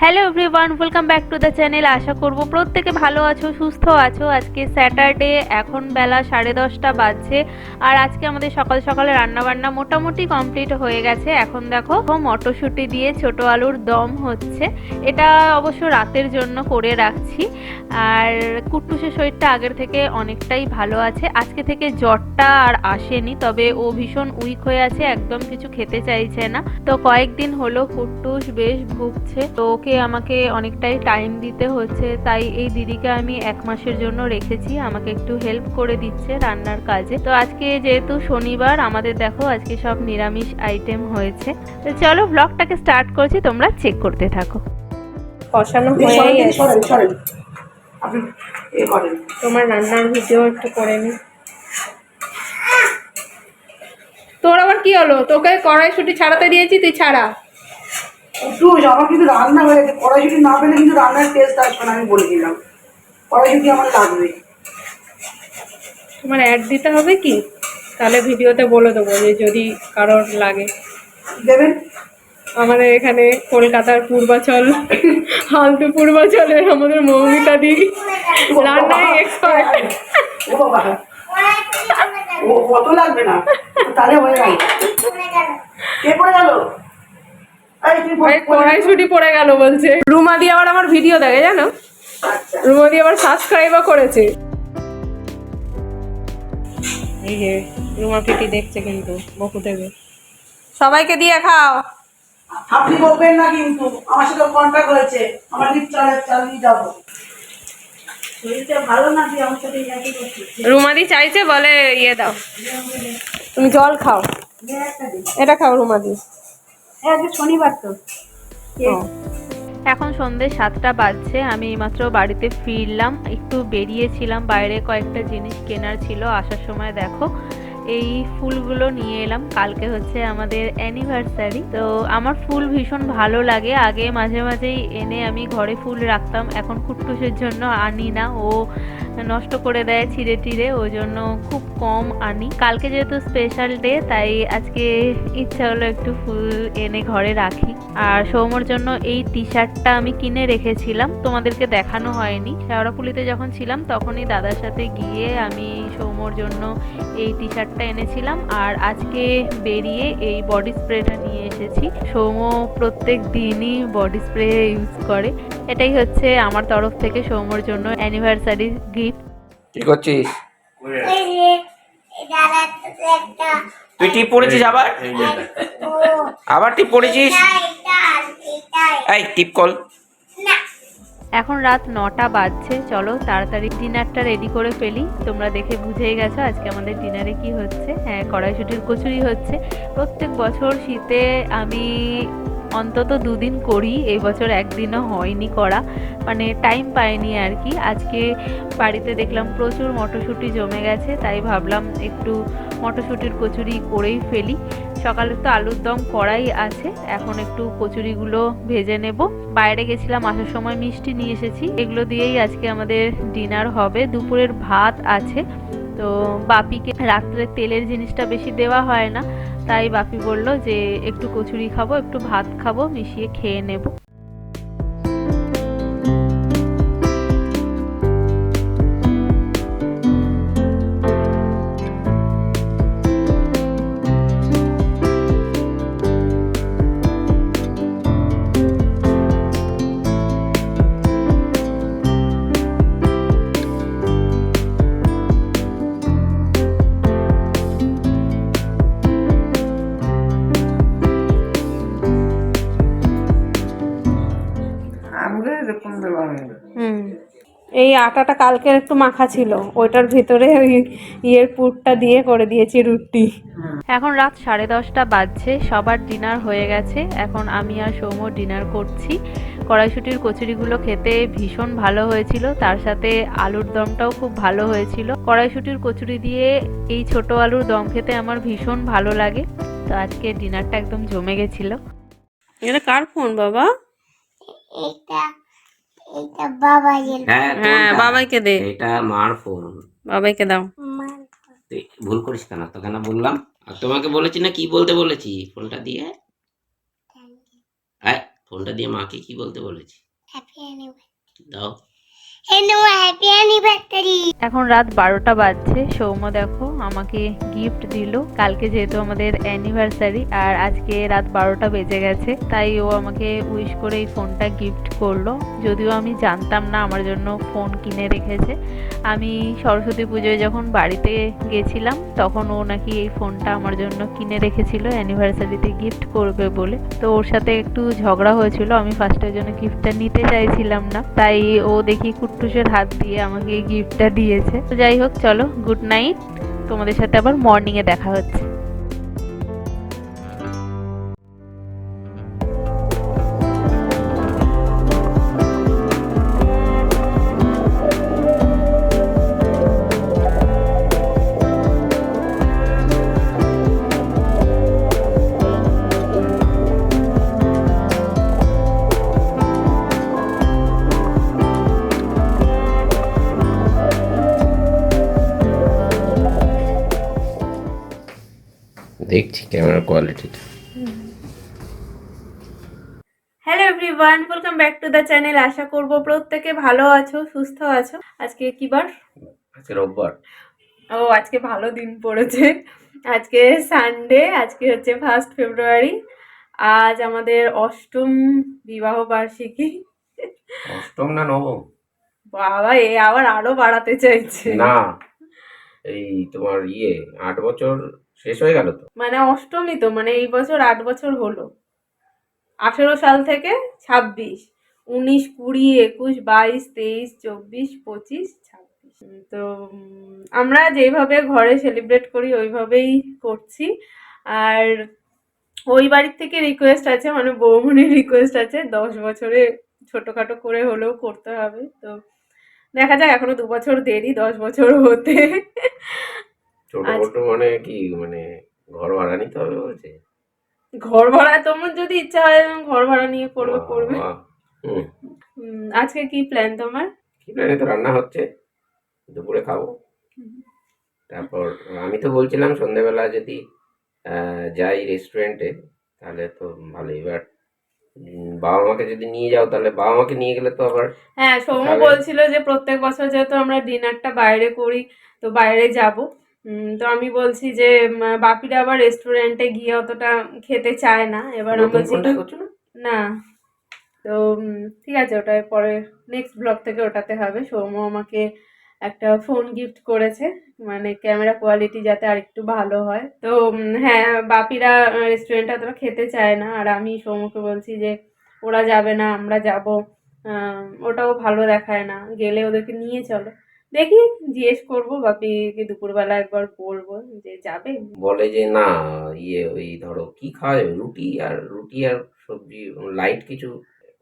Hello everyone, welcome back to the channel. আশা করব প্রত্যেকে ভালো আছো, সুস্থ আছো। আজকে স্যাটারডে, এখন বেলা 10:30 বাজছে। আর আজকে আমাদের সকাল সকালে রান্নাবান্না মোটামুটি কমপ্লিট হয়ে গেছে। এখন দেখো মটরশুঁটি দিয়ে ছোট আলুর দম হচ্ছে। এটা অবশ্য রাতের জন্য করে রাখছি। আর কুট্টুসের শরীরটা আগের থেকে অনেকটাই ভালো আছে। আজকে থেকে জ্বরটা আর আসেনি, তবে ও ভীষণ উইক হয়ে আছে, একদম কিছু খেতে চাইছে না। তো কয়েকদিন হলো কুট্টুস বেশ ভুগছে, তো ওকে আমাকে অনেকটাই টাইম দিতে হচ্ছে। তাই এই দিদিকে আমি 1 মাসের জন্য রেখেছি, আমাকে একটু হেল্প করে দিচ্ছে রান্নার কাজে। তো আজকে যেহেতু শনিবার, আমাদের দেখো আজকে সব নিরামিষ আইটেম হয়েছে। তো চলো ব্লগটাকে স্টার্ট করছি, তোমরা চেক করতে থাকো। কষানো হয়েই আছে, তোমার রান্নার ভিডিও একটু করে নি। তোর আবার কি হলো? তোকে কড়াইশুঁটি ছাড়াতে দিয়েছি, তুই ছাড়া। একটু আমার কিন্তু রান্না হয়ে গেছে, কড়াইশুঁটি না পেলে কিন্তু রান্নার টেস্ট আসবে না, আমি বলে দিলাম। কড়াইশুঁটি আমার লাগবে। তোমার অ্যাড দিতে হবে কি? তাহলে ভিডিওতে বলে দেবো যে যদি কারোর লাগে। দেবেন। আমাদের এখানে কলকাতার পূর্বাচল, হালতু পূর্বাচলের আমাদের মৌমিতা দি রান্নায় এক্সপার্ট। ও বাবা, ও কত লাগবে না, তাহলে হয়ে গেল। কে পড়ে গেল? কড়াইশুঁটি পড়ে গেল বলছে। রুমা দি আবার আমার ভিডিও দেখে, জানো? আচ্ছা, রুমা দি আবার সাবস্ক্রাইবও করেছে। এই যে রুমা পিটি দেখছে, কিন্তু বকু দেবে। সবাইকে দিয়ে খাও। আপনি বলবেন না, কিন্তু আমার সাথে কন্ট্যাক্ট হয়েছে, আমার লিপ চালিয়ে যাবো। শরীরটা ভালো না, কি আমার সাথে ইয়ার্কি করছিস? রুমাদি চাইছে, বলে ইয়ে দাও, তুমি জল খাও। এটা খাও রুমাদি। শনিবার তো। এখন সন্ধ্যে 7টা বাজছে। আমি এইমাত্র বাড়িতে ফিরলাম, একটু বেরিয়েছিলাম বাইরে, কয়েকটা জিনিস কেনার ছিল। আসার সময় দেখো এই ফুলগুলো নিয়ে এলাম। কালকে হচ্ছে আমাদের অ্যানিভার্সারি, তো আমার ফুল ভীষণ ভালো লাগে। আগে মাঝে মাঝেই এনে আমি ঘরে ফুল রাখতাম, এখন কুট্টুসের জন্য আনি না, ও নষ্ট করে দেয় ছিঁড়ে টিড়ে, ওই জন্য খুব কম আনি। কালকে যেহেতু স্পেশাল ডে, তাই আজকে ইচ্ছা হলো একটু ফুল এনে ঘরে রাখি। আর সৌমর জন্য এই টি শার্টটা আমি কিনে রেখেছিলাম, তোমাদেরকে দেখানো হয়নি। শেওড়াফুলিতে যখন ছিলাম তখনই দাদার সাথে গিয়ে আমি সৌমর জন্য এই টি শার্টটা এনেছিলাম। আর আজকে বেরিয়ে এই বডি স্প্রেটা নিয়ে এসেছি। সৌম প্রত্যেক দিনই বডি স্প্রে ইউজ করে। এটাই হচ্ছে আমার তরফ থেকে সৌমর জন্য অ্যানিভার্সারি গিফট। কি করছিস? তুই টিপ পড়েছিস আবার? আবার টিপ পড়েছিস? এই টিপ কল। এখন রাত 9টা বাজছে, চলো তাড়াতাড়ি ডিনারটা রেডি করে ফেলি। তোমরা দেখে বুঝেই গেছো আজকে আমাদের ডিনারে কি হচ্ছে। হ্যাঁ, কড়াইশুঁটির কচুরি হচ্ছে। প্রত্যেক বছর শীতে আমি অন্তত 2 দিন করি, এই বছর একদিনও হয়নি করা, মানে টাইম পাইনি আর কি। আজকে বাড়িতে দেখলাম প্রচুর মটরশুঁটি জমে গেছে, তাই ভাবলাম একটু মটরশুঁটির কচুরি করেই ফেলি। সকালে তো আলুর দম করাই আছে, এখন একটু কচুরিগুলো ভেজে নেব। বাইরে গেছিলাম, আসার সময় মিষ্টি নিয়ে এসেছি, এগুলো দিয়েই আজকে আমাদের ডিনার হবে। দুপুরের ভাত আছে। তো বাপিকে রাত্রে তেলের জিনিসটা বেশি দেওয়া হয় না, তাই বাপি বলল যে একটু কচুরি খাবো, একটু ভাত খাবো, মিশিয়ে খেয়ে নেব। এই আটাটা কালকের একটু মাখা ছিল, ওইটার ভিতরে ওই ইয়ের পুরটা দিয়ে করে দিয়েছি রুটি। এখন রাত 10:30 বাজছে, সবার ডিনার হয়ে গেছে। এখন আমি আর সৌম্য ডিনার করছি। কড়াইশুঁটির কচুরিগুলো খেতে ভীষণ ভালো হয়েছিল, তার সাথে আলুর দমটাও খুব ভালো হয়েছিল। কড়াইশুঁটির কচুরি দিয়ে এই ছোট আলুর দম খেতে আমার ভীষণ ভালো লাগে। তো আজকে ডিনারটা একদম জমে গেছিল। এটা কার ফোন বাবা? এটা বাবাইয়ের। হ্যাঁ, বাবাইকে দে। এটা মার ফোন। বাবাইকে দাও। তুই ভুল করিস কেন? তো কেন বললাম? আর তোমাকে বলেছি না, কি বলতে বলেছি ফোনটা দিয়ে? ফোনটা দিয়ে মাকে কি বলতে বলেছি? হ্যাপি অ্যানিভার্সারি দাও। Happy anniversary. এখন রাত 12টা বাজছে। সৌম্য দেখো আমাকে গিফট দিল। কালকে যেহেতু আমাদের অ্যানিভার্সারি আর আজকে রাত 12টা বেজে গেছে, তাই ও আমাকে উইশ করে এই ফোনটা গিফট করলো। যদিও আমি জানতাম না আমার জন্য ফোন কিনে রেখেছে। আমি সরস্বতী পুজোয় যখন বাড়িতে গেছিলাম তখন ও নাকি এই ফোনটা আমার জন্য কিনে রেখেছিল অ্যানিভার্সারিতে গিফট করবে বলে। তো ওর সাথে একটু ঝগড়া হয়েছিল, আমি ফার্স্টের জন্য গিফটটা নিতে চাইছিলাম না, তাই ও দেখি কুট্টুসের হাত দিয়ে আমাকে এই গিফটটা দিয়েছে। তো যাই হোক, চলো গুড নাইট, তোমাদের সাথে আবার মর্নিংয়ে দেখা হচ্ছে। দেখছি ক্যামেরা কোয়ালিটিটা। Hello everyone, welcome back to the channel. আশা করব প্রত্যেকে ভালো আছো, সুস্থ আছো। আজকে কি বার? আজকে রোববার। ও, আজকে ভালো দিন পড়েছে। আজকে সানডে, আজকে হচ্ছে 1 ফেব্রুয়ারি। আজ আমাদের 8ম বিবাহ বার্ষিকী। অষ্টম না নবম? বাবা, এ আবার আরো বাড়াতে চাইছে। না, এই তোমার 8 বছর শেষ হয়ে গেল তো। মানে অষ্টমী তো, মানে এই বছর 8 বছর হলো। 18 সাল থেকে 26, 19, 20, 21, 22, 23, 24, 25, 26। তো আমরা যেভাবে ঘরে সেলিব্রেট করি ওইভাবেই করছি। আর ওই বাড়ির থেকে রিকোয়েস্ট আছে, মানে বৌমনির রিকোয়েস্ট আছে 10 বছরে ছোটখাটো করে হলেও করতে হবে। তো দেখা যাক, এখনো 2 বছর দেরি 10 বছর হতে। ছোট ছোট মানে কি, মানে ঘর ভাড়া নিতে হবে বলছে? ঘর ভাড়া তোমার যদি ইচ্ছা হয় ঘর ভাড়া নিয়ে করবে করবে। আজকে কি প্ল্যান তোমার? কি প্ল্যান? তো রান্না হচ্ছে, দুপুরে খাবো। তারপর আমি তো বলছিলাম সন্ধ্যেবেলা যদি যাই রেস্টুরেন্টে তাহলে তো ভালো। এবার বাবা মাকে যদি নিয়ে যাও তাহলে বাবা মাকে নিয়ে গেলে তো আবার। হ্যাঁ, সৌম্য বলছিল যে প্রত্যেক বছর যেহেতু আমরা ডিনারটা বাইরে করি তো বাইরে যাব। তো আমি বলছি যে বাপিরা আবার রেস্টুরেন্টে গিয়ে অতটা খেতে চায় না। এবার আমি বলছি কোনটাই করছো না? না। তো ঠিক আছে, ওটাই পরে নেক্সট ব্লগ থেকে ওটাতে হবে। সৌম্য আমাকে একটা ফোন গিফট করেছে, মানে ক্যামেরা কোয়ালিটি যাতে আর একটু ভালো হয়। তো হ্যাঁ, বাপিরা রেস্টুরেন্টে অতটা খেতে চায় না, আর আমি সৌম্যকে বলছি যে ওরা যাবে না, আমরা যাব। ওটাও ভালো দেখায় না, গেলে ওদেরকে নিয়ে চলো। দেখি, জিজ্ঞেস করবো বাপিকে দুপুরবেলা একবার বলবো যে যাবে। বলে যে না, ওই ধরো কি খাওয়া যাবে, রুটি আর সবজি, লাইট কিছু।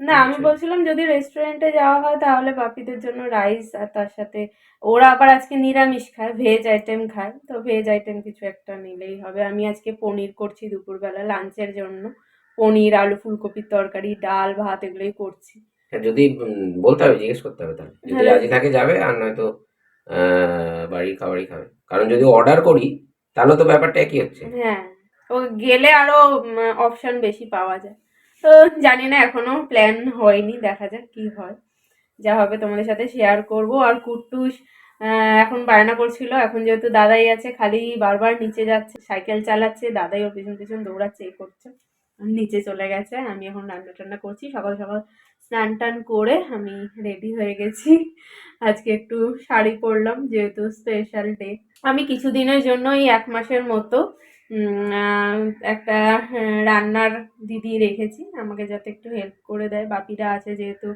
না, আমি বলছিলাম যদি রেস্টুরেন্টে যাওয়া হয় তাহলে বাপিদের জন্য রাইস, আর তার সাথে ওরা আবার আজকে নিরামিষ খায়, ভেজ আইটেম খায়, তো ভেজ আইটেম কিছু একটা নিলেই হবে। আমি আজকে পনির করছি দুপুরবেলা লাঞ্চের জন্য। পনির, আলু, ফুলকপির তরকারি, ডাল, ভাত এগুলোই করছি। যদি বলতে হবে, জিজ্ঞেস করতে হবে, তাহলে যদি রাজি থাকে যাবে, আর নয়তো বাড়ির খাবারই খাবে। কারণ যদি অর্ডার করি তাহলে তো ব্যাপারটা একই হচ্ছে। হ্যাঁ, ও গেলে আরো অপশন বেশি পাওয়া যায়। তো জানি না, এখনো প্ল্যান হয়নি, দেখা যাক কি হয়। যা হবে তোমাদের সাথে শেয়ার করব। আর কুট্টুস এখন বায়না করছিল, এখন যেহেতু দাদাই আছে খালি বারবার নিচে যাচ্ছে, সাইকেল চালাচ্ছে, দাদাই ওর পিছন পিছন দৌড়াচ্ছে, এই করছে। নিচে চলে গেছে। আমি এখন রান্না টান্না করছি, সকাল সকাল স্নান টান করে আমি রেডি হয়ে গেছি। আজকে একটু শাড়ি পরলাম যেহেতু স্পেশাল ডে। আমি কিছুদিনের জন্য এই 1 মাসের মতো একটা রান্নার দিদি রেখেছি আমাকে, যাতে একটু হেল্প করে দেয়। বাপিরা আছে যেহেতু,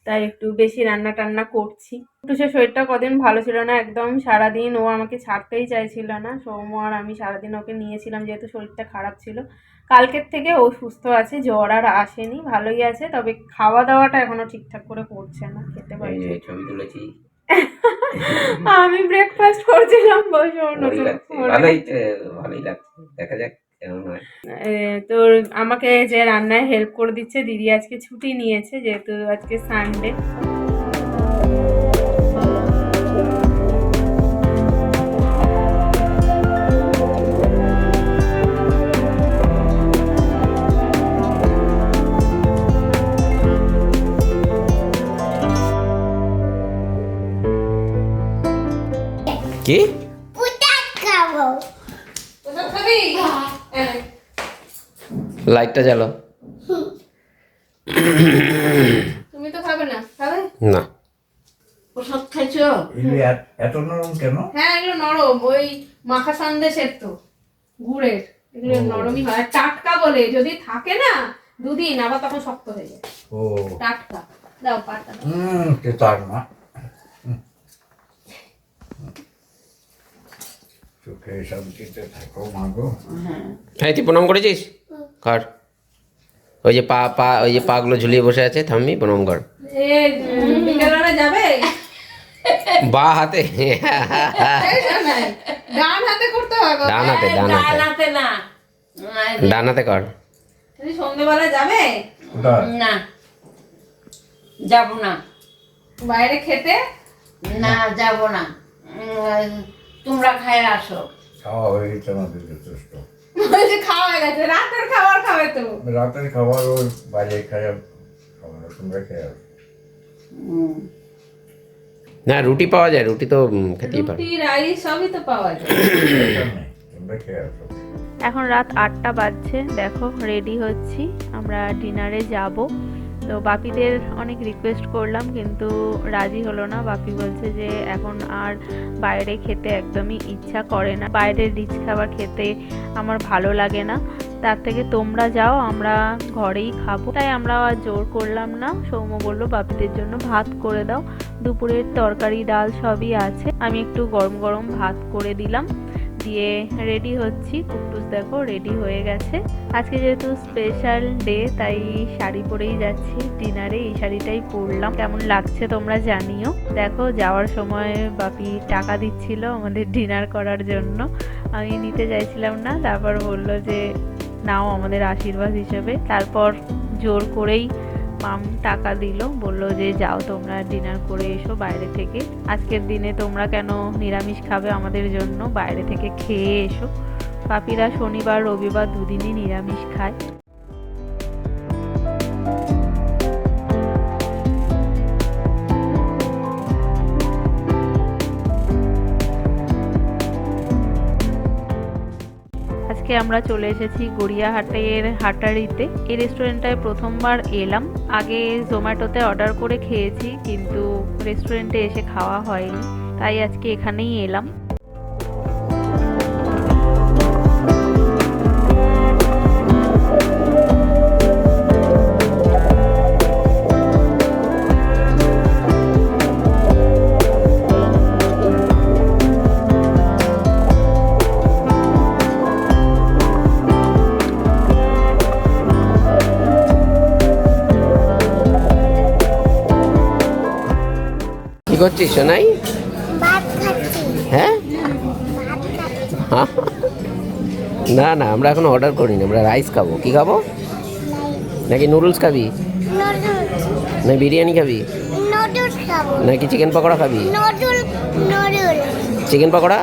তাই একটু বেশি রান্না টান্না করছি। একটু সে শরীরটা কদিন ভালো ছিল না, একদম সারাদিন ও আমাকে ছাড়তেই চাইছিল না। সৌম্য আর আমি সারাদিন ওকে নিয়েছিলাম যেহেতু শরীরটা খারাপ ছিল। কালকের থেকে ও সুস্থ আছে, জ্বর আর আসেনি, ভালোই আছে। তবে খাওয়া দাওয়াটা এখনো ঠিকঠাক করে করছে না, খেতে পারছে। ছবি তুলেছি, আমি ব্রেকফাস্ট করছিলাম বসে। ভালোই লাগছে, দেখা যাক কেমন হয়। তোর আমাকে যে রান্নায় হেল্প করে দিচ্ছে দিদি আজকে ছুটি নিয়েছে যেহেতু আজকে সানডে। কি পুতাক খাবো। ওটা খাবি? লাইটটা জ্বালো। তুমি তো খাবে না, খাবে? না প্রসাদ খাইছো? এত নরম কেন? হ্যাঁ, এগুলো নরম, ওই মাখা সন্দেশের তো গুড়ের, এগুলো নরমই হয়। আর টাটকা বলে, যদি থাকে না দুদিন আবার তখন শক্ত হয়ে যায়। ও টাটকা দাও, পাটা দাও। তেতার না। চোখে শান্তিতে থাকো মাগো। হ্যাঁ, তুই প্রণাম করেছিস? কর। ওই যে ওই যে পাগুলো ঝুলিয়ে বসে আছে, থামবি, প্রণাম কর। বিকেলবেলা যাবে? বা হাতে। ডান হাতে করতে হবে। ডান হাতে, ডান হাতে, না ডান হাতে কর। তুমি সন্ধ্যেবেলা যাবে কোথায়? না যাব না, বাইরে খেতে? না যাব না। তোমরা খায় আসো। খাওয়া হয়ে গেছে আমাদের যথেষ্ট। বলছে খাওয়া হয়ে গেছে, রাতের খাবার খাবে তো। রাতের খাবার ওর বাইরে খাওয়া খাবার তোমরা খেয়ে আসো। না, রুটি পাওয়া যায়, রুটি তো খেতেই পারে। রুটি, রাইস সবই তো পাওয়া যায়। তোমরা খেয়ে আসো। এখন রাত 8টা বাজছে, দেখো রেডি হচ্ছি, আমরা ডিনারে যাব। তো বাপিদের অনেক রিকোয়েস্ট করলাম কিন্তু রাজি হলো না। বাপি বলছে যে এখন আর বাইরে খেতে একদমই ইচ্ছা করে না, বাইরের রিচ খাবার খেতে আমার ভালো লাগে না, তার থেকে তোমরা যাও, আমরা ঘরেই খাবো। তাই আমরা আর জোর করলাম না। সৌম্য বললো বাপিদের জন্য ভাত করে দাও, দুপুরের তরকারি ডাল সবই আছে। আমি একটু গরম গরম ভাত করে দিলাম, দিয়ে রেডি হচ্ছি। কুট্টুস দেখো রেডি হয়ে গেছে। আজকে যেহেতু স্পেশাল ডে তাই শাড়ি পরেই যাচ্ছি ডিনারে, এই শাড়িটাই পরলাম। কেমন লাগছে তোমরা জানিও। দেখো যাওয়ার সময় বাপি টাকা দিচ্ছিল আমাদের ডিনার করার জন্য, আমি নিতে চাইছিলাম না, তারপর বললো যে নাও আমাদের আশীর্বাদ হিসেবে। তারপর জোর করেই মাম টাকা দিল, বলল যে যাও তোমরা ডিনার করে এসো বাইরে থেকে, আজকের দিনে তোমরা কেন নিরামিষ খাবে, আমাদের জন্য বাইরে থেকে খেয়ে এসো। পাপিরা শনিবার রবিবার দুদিনই নিরামিষ খায়। আজকে আমরা চলে এসেছি গড়িয়াহাটের হাটারিতে। এই রেস্টুরেন্টটায় প্রথমবার এলাম, আগে জোম্যাটোতে অর্ডার করে খেয়েছি কিন্তু রেস্টুরেন্টে এসে খাওয়া হয়নি, তাই আজকে এখানেই এলাম। কি করছিস সোনাই? ভাত খাচ্ছি। হ্যাঁ, ভাত খাচ্ছি। না না, আমরা এখন অর্ডার করিনি, আমরা রাইস খাবো। কি খাবো? নাকি নুডলস খাবি, নুডলস। না বিরিয়ানি খাবি, নুডলস খাবো। নাকি চিকেন পকোড়া খাবি? নুডলস। চিকেন পকোড়া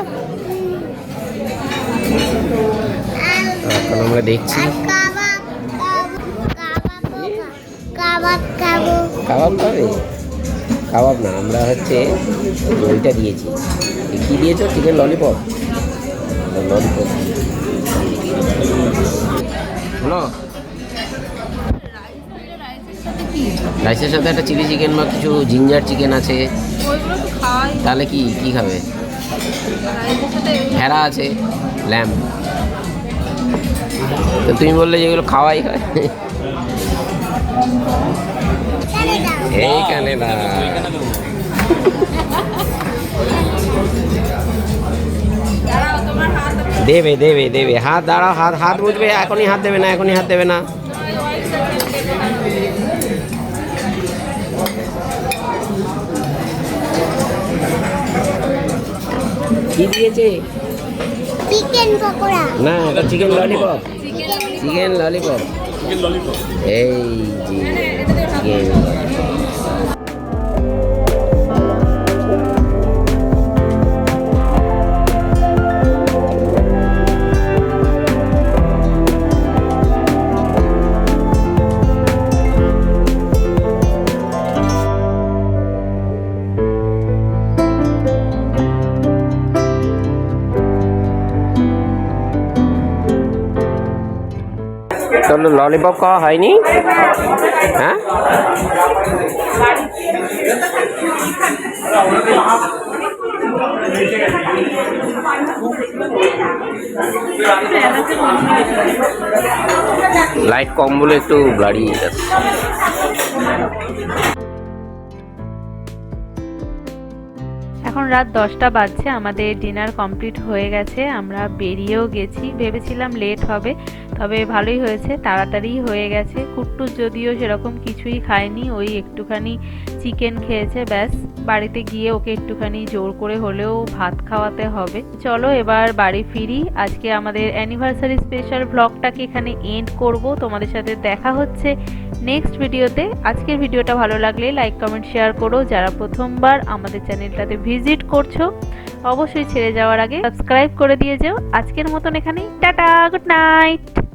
এখন আমরা দেখছি। কাবাব। কাবাব খাবো। কাবাব খাবে? কাবাব না, আমরা হচ্ছে ওইটা দিয়েছি। কি দিয়েছো? Chicken lollipop. ললিপপ হলো। রাইসের সাথে একটা চিলি চিকেন বা কিছু জিঞ্জার চিকেন আছে। তাহলে কি কি খাবে? ভেড়া আছে, ল্যাম্প। তো তুমি বললে যেগুলো খাওয়াই হয়। এইখানে না, দেবে দেবে দেবে, হাত দাঁড়াও, হাত বুঝবে, এখনই হাত দেবে না, এখনই হাত দেবে না। কি দিয়েছে? চিকেন পকোড়া। না, এটা চিকেন ললিপপ। চিকেন ললিপপ, এই যে চিকেন ললিপপ। তাহলে ললিপপ খাওয়া হয়নি? হ্যাঁ, লাইট কম বলে একটু ব্লারি যাচ্ছে। এখন রাত 10টা বাজছে, আমাদের ডিনার কমপ্লিট হয়ে গেছে, আমরা বেরিয়েও গেছি। ভেবেছিলাম লেট হবে, তবে ভালোই হয়েছে, তাড়াতাড়ি হয়ে গেছে। কুট্টুস যদিও সেরকম কিছুই খায়নি, ওই একটুখানি চিকেন খেয়েছে ব্যাস। বাড়িতে গিয়ে ওকে একটুখানি জোর করে হলেও ভাত খাওয়াতে হবে। চলো এবার বাড়ি ফিরি। আজকে আমাদের অ্যানিভার্সারি স্পেশাল ব্লগটাকে এখানে এন্ড করব। তোমাদের সাথে দেখা হচ্ছে নেক্সট ভিডিওতে। আজকের ভিডিওটা ভালো লাগলে লাইক কমেন্ট শেয়ার করো। যারা প্রথমবার আমাদের চ্যানেলটাতে ভিজিট করছো অবশ্যই ছেড়ে যাওয়ার আগে সাবস্ক্রাইব করে দিয়ে যাও। আজকের মতন এখানেই টাটা, গুড নাইট।